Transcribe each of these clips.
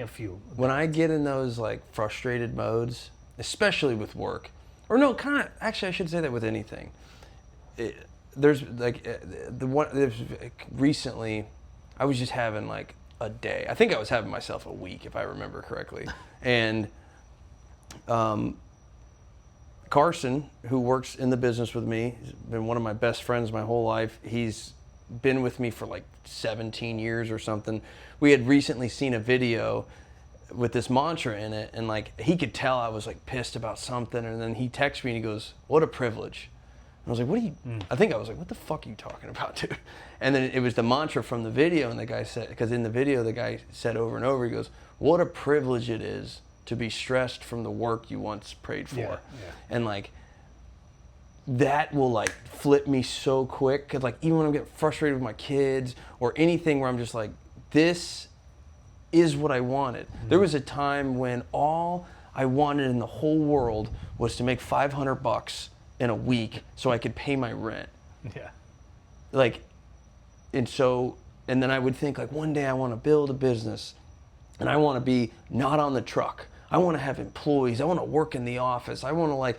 A few. When I get in those like frustrated modes, especially with work, or no, kind of, actually I should say that with anything. There's like recently, I was just having like a day. I think I was having myself a week, if I remember correctly. And Carson, who works in the business with me, he's been one of my best friends my whole life. He's been with me for like 17 years or something. We had recently seen a video with this mantra in it, and like he could tell I was like pissed about something, and then he texts me and he goes, "What a privilege." And I was like, "What are you?" I think I was like, "What the fuck are you talking about, dude?" And then it was the mantra from the video, and the guy said, because in the video the guy said over and over, he goes, "What a privilege it is to be stressed from the work you once prayed for." Yeah. And like that will like flip me so quick, because like even when I'm getting frustrated with my kids or anything where I'm just like, this is what I wanted. There was a time when all I wanted in the whole world was to make $500 in a week so I could pay my rent. Yeah. Like, and then I would think like, one day I want to build a business and I want to be not on the truck. I want to have employees. I want to work in the office. I wanted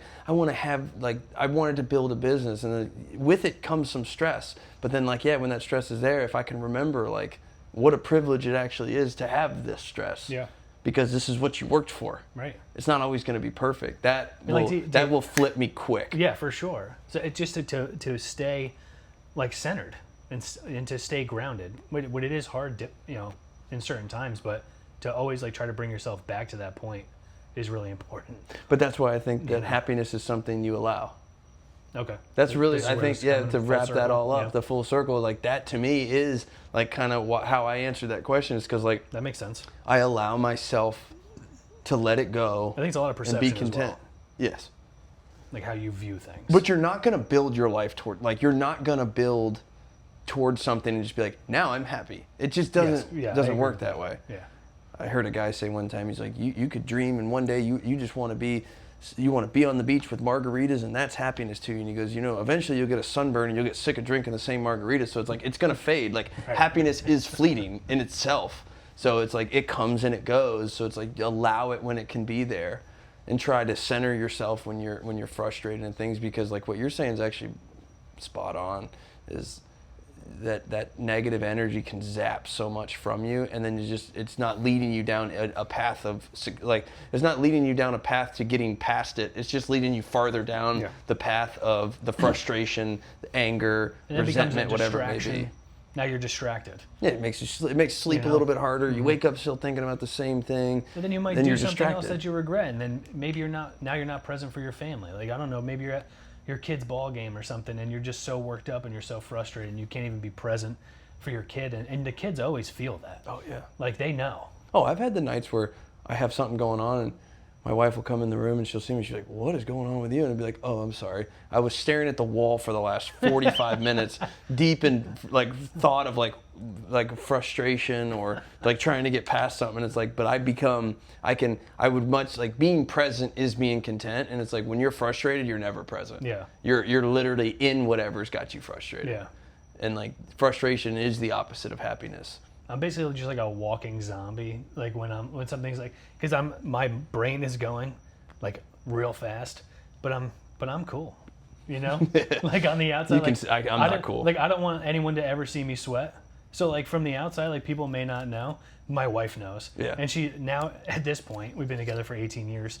to build a business, and then with it comes some stress. But then like, yeah, when that stress is there, if I can remember like what a privilege it actually is to have this stress. Yeah. Because this is what you worked for. Right. It's not always going to be perfect. That will flip me quick. Yeah, for sure. So it's just to stay like centered and to stay grounded. When it is hard, in certain times, but to always like try to bring yourself back to that point is really important. But that's why I think that happiness is something you allow. Okay. That's really, I think, to wrap that all up, yeah. the full circle, like that to me is like kind of how I answered that question, is because like That makes sense. I allow myself to let it go. I think it's a lot of perception and be content. as well. Yes. Like how you view things. But you're not going to build your life you're not going to build towards something and just be like, now I'm happy. It just doesn't work that way. Yeah. I heard a guy say one time, he's like, you could dream and one day you just want to be on the beach with margaritas, and that's happiness to you. And he goes, eventually you'll get a sunburn and you'll get sick of drinking the same margaritas. So it's like, it's going to fade. Like happiness is fleeting in itself. So it's like, it comes and it goes. So it's like, allow it when it can be there, and try to center yourself when you're frustrated and things, because like what you're saying is actually spot on, is that negative energy can zap so much from you, and then it's not leading you down a path of like, it's not leading you down a path to getting past it. It's just leading you farther down the path of the frustration, the anger, and resentment, whatever it may be. Now you're distracted. Yeah, it makes sleep a little bit harder. You wake up still thinking about the same thing. But then you might do something else that you regret, and then maybe you're not present for your family. Like, I don't know, maybe you're at your kid's ball game or something, and you're just so worked up and you're so frustrated and you can't even be present for your kid, and the kids always feel that. Oh yeah. Like, they know. Oh, I've had the nights where I have something going on and my wife will come in the room and she'll see me, she's like, "What is going on with you?" And I'll be like, "Oh, I'm sorry. I was staring at the wall for the last 45 minutes, deep in like thought of like frustration or like trying to get past something." And it's like, but I would much like, being present is being content. And it's like, when you're frustrated, you're never present. Yeah. You're literally in whatever's got you frustrated. Yeah. And like, frustration is the opposite of happiness. I'm basically just like a walking zombie. Like when something's like, because my brain is going like real fast, but I'm cool, Like on the outside, I'm not cool. Like, I don't want anyone to ever see me sweat. So like from the outside, like people may not know. My wife knows. Yeah. And she now, at this point, we've been together for 18 years,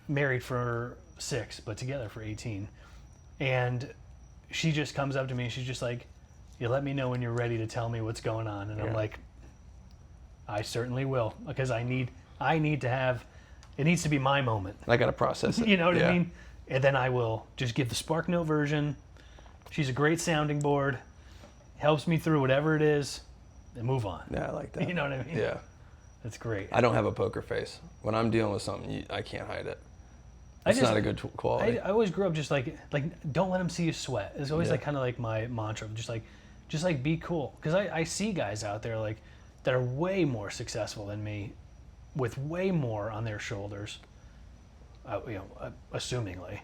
married for 6, but together for 18, and she just comes up to me and she's just like, "You let me know when you're ready to tell me what's going on." And I'm like, I certainly will, because I need to have, it needs to be my moment. I got to process it. You know what I mean? And then I will just give the SparkNote version. She's a great sounding board, helps me through whatever it is, and move on. Yeah, I like that. You know what I mean? Yeah. That's great. I don't have a poker face. When I'm dealing with something, I can't hide it. It's not a good quality. I always grew up just like don't let them see you sweat. It's always like kind of like my mantra. Just like be cool. Because I see guys out there like that are way more successful than me, with way more on their shoulders, assumingly,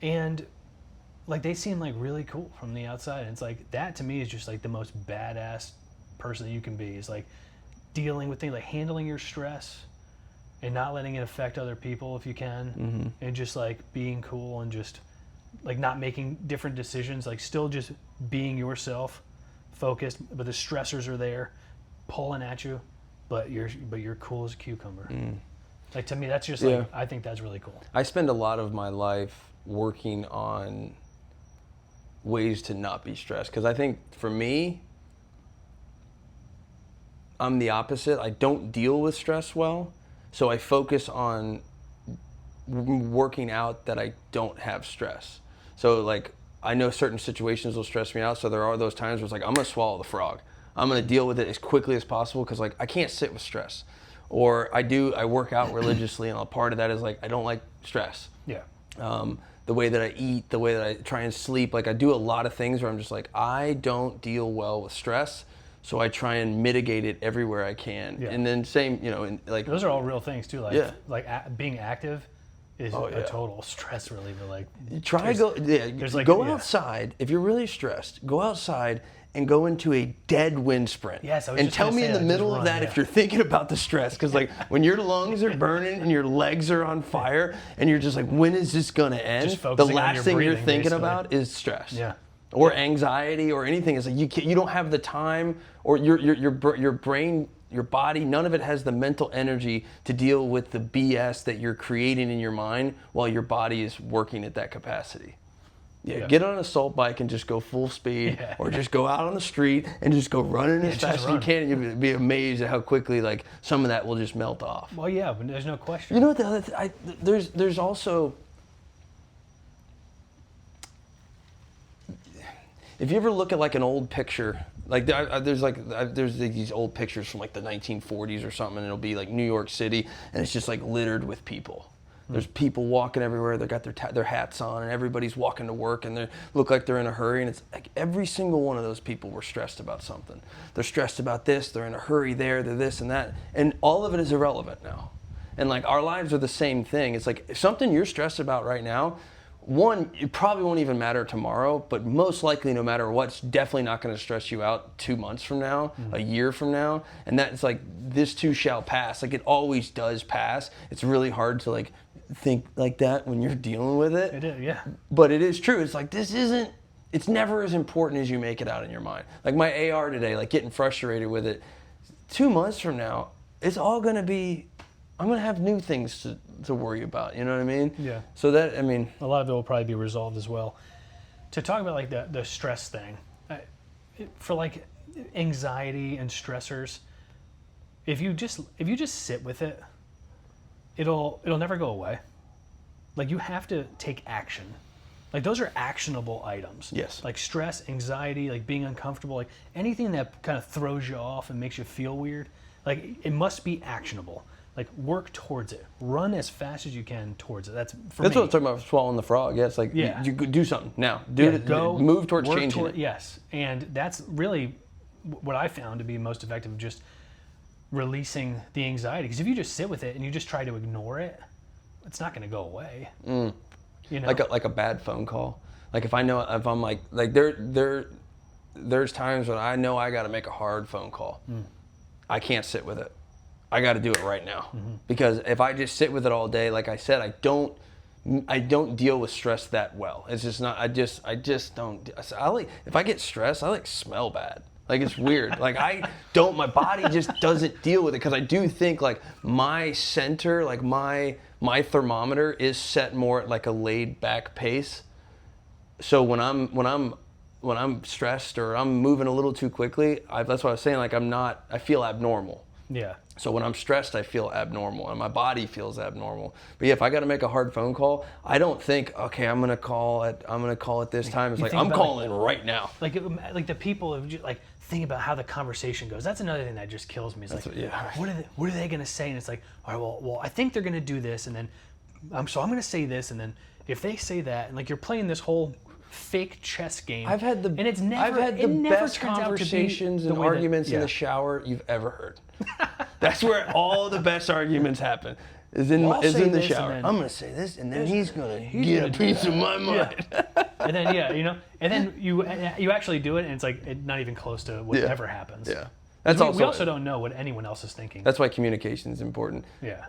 and like they seem like really cool from the outside. And it's like, that to me is just like the most badass person that you can be. Is like dealing with things, like handling your stress and not letting it affect other people if you can, and just like being cool and just like not making different decisions, like still just being yourself, focused, but the stressors are there pulling at you, but you're cool as a cucumber. Like, to me, that's just like, I think that's really cool. I spend a lot of my life working on ways to not be stressed, because I think for me, I'm the opposite. I don't deal with stress well, so I focus on working out that I don't have stress. So like, I know certain situations will stress me out, so there are those times where it's like, I'm gonna swallow the frog. I'm gonna deal with it as quickly as possible, because like, I can't sit with stress. Or I work out religiously, and a part of that is like, I don't like stress. Yeah. The way that I eat, the way that I try and sleep, like I do a lot of things where I'm just like, I don't deal well with stress, so I try and mitigate it everywhere I can. Yeah. And then same, like Those are all real things too. Like, being active is Oh, a yeah. total stress reliever. Like, go outside. If you're really stressed, go outside and go into a dead wind sprint. Yes, I was and just tell gonna me say in the that, middle just of run, that if you're thinking about the stress, because like when your lungs are burning and your legs are on fire and you're just like, when is this gonna end? Just The focusing on last your thing you're breathing, thinking basically. about is stress. Yeah. Or anxiety or anything. It's like you don't have the time, or your brain, your body, none of it has the mental energy to deal with the BS that you're creating in your mind while your body is working at that capacity. Yeah, get on an assault bike and just go full speed, or just go out on the street and just go running as fast as you can. And you'll be amazed at how quickly like some of that will just melt off. Well, yeah, but there's no question. You know what the other there's also, if you ever look at like an old picture, like there's these old pictures from like the 1940s or something, and it'll be like New York City, and it's just like littered with people. There's people walking everywhere. They got their hats on, and everybody's walking to work, and they look like they're in a hurry. And it's like every single one of those people were stressed about something. They're stressed about this. They're in a hurry there. They're this and that, and all of it is irrelevant now. And like our lives are the same thing. It's like if something you're stressed about right now, one, it probably won't even matter tomorrow, but most likely no matter what, it's definitely not going to stress you out 2 months from now, a year from now. And that's like, this too shall pass. Like it always does pass. It's really hard to like think like that when you're dealing with it. It is, yeah. But it is true. It's like, it's never as important as you make it out in your mind. Like my AR today, like getting frustrated with it. 2 months from now, it's all going to be, I'm going to have new things to worry about. You know what I mean? Yeah. So that, I mean, a lot of it will probably be resolved as well. To talk about like the stress thing, for like anxiety and stressors, if you just sit with it, it'll never go away. Like you have to take action. Like those are actionable items. Yes. Like stress, anxiety, like being uncomfortable, like anything that kind of throws you off and makes you feel weird, like it must be actionable. Like work towards it. Run as fast as you can towards it. That's for me. That's what I'm talking about, swallowing the frog. Yeah, it's like you do something now. Move towards changing it. Yes, and that's really what I found to be most effective, just releasing the anxiety. Because if you just sit with it and you just try to ignore it, it's not going to go away. You know, like a bad phone call. Like if I'm like there's times when I know I got to make a hard phone call. I can't sit with it. I got to do it right now, because if I just sit with it all day, like I said, I don't deal with stress that well. It's just not. I just don't. If I get stressed, I like smell bad. Like it's weird. Like my body just doesn't deal with it, because I do think like my center, like my thermometer is set more at like a laid back pace. So when I'm stressed or I'm moving a little too quickly, that's what I was saying. Like I feel abnormal. Yeah. So when I'm stressed, I feel abnormal, and my body feels abnormal. But yeah, if I got to make a hard phone call, I don't think, okay, I'm gonna call at this time. It's like I'm calling right now. Like the people have just, like think about how the conversation goes. That's another thing that just kills me. It's like, what are they gonna say? And it's like, all right, well, I think they're gonna do this, and then I'm gonna say this, and then if they say that, and like you're playing this whole fake chess game. I've had the best conversations and arguments in the shower you've ever heard. That's where all the best arguments happen. Is in the shower. I'm gonna say this, and then he's gonna get a piece of my mind. And then and then you actually do it, and it's like not even close to what ever happens. Yeah. That's We also don't know what anyone else is thinking. That's why communication is important. Yeah.